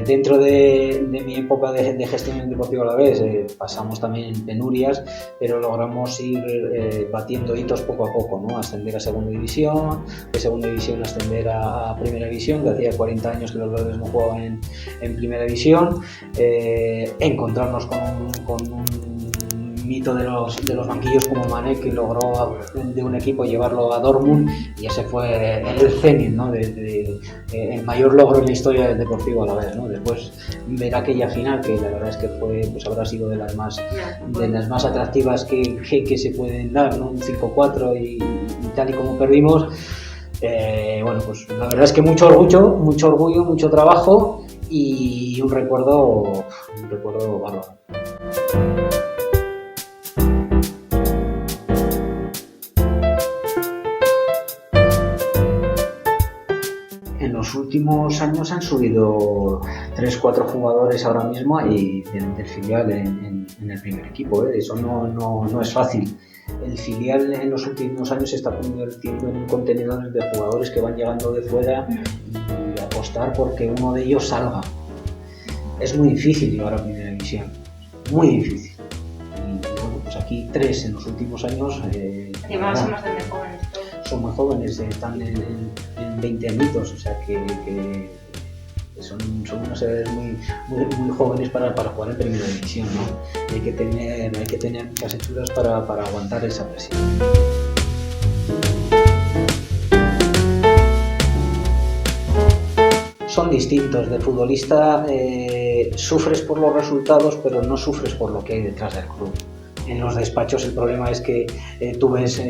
Dentro de mi época de gestión en Deportivo Alavés pasamos también penurias, pero logramos ir batiendo hitos poco a poco, ¿no? Ascender a segunda división, de segunda división ascender a primera división, que hacía 40 años que los verdes no jugaban en primera división, encontrarnos con un mito de los banquillos como Mané, que logró de un equipo llevarlo a Dortmund, y ese fue el cenit, ¿no? El mayor logro en la historia del Deportivo Alavés, ¿no? Después ver aquella final, que la verdad es que fue, pues habrá sido de las más atractivas que se pueden dar, ¿no? Un 5-4 y tal y como perdimos. Bueno, pues la verdad es que mucho orgullo, mucho trabajo y un recuerdo bárbaro. En los últimos años han subido 3-4 jugadores ahora mismo y del filial en el primer equipo. Eso no es fácil. El filial en los últimos años se está convirtiendo en un contenedor de jugadores que van llegando de fuera y apostar porque uno de ellos salga. Es muy difícil llegar a primera división, muy difícil. Y bueno, pues aquí 3 en los últimos años. Y más son bastante jóvenes. Son muy jóvenes, están en 20 añitos, o sea que son unas edades muy jóvenes para jugar en primera división, ¿no? Hay que tener muchas hechuras para aguantar esa presión. Son distintos. De futbolista sufres por los resultados, pero no sufres por lo que hay detrás del club. En los despachos el problema es que tú ves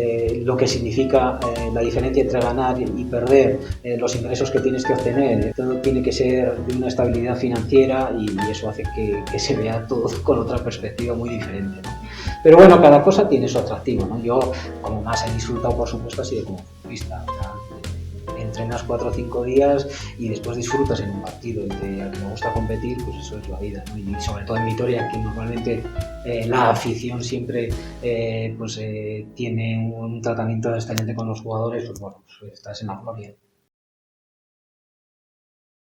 lo que significa la diferencia entre ganar y perder, los ingresos que tienes que obtener. Todo tiene que ser de una estabilidad financiera y eso hace que se vea todo con otra perspectiva muy diferente, ¿no? Pero bueno, cada cosa tiene su atractivo, ¿no? Yo, como más he disfrutado, por supuesto, ha sido como futbolista. Entrenas 4 o 5 días y después disfrutas en un partido, y a que me gusta competir, pues eso es la vida, ¿no? Y sobre todo en Vitoria, que normalmente la afición siempre tiene un tratamiento excelente con los jugadores, pues bueno, pues estás en la gloria.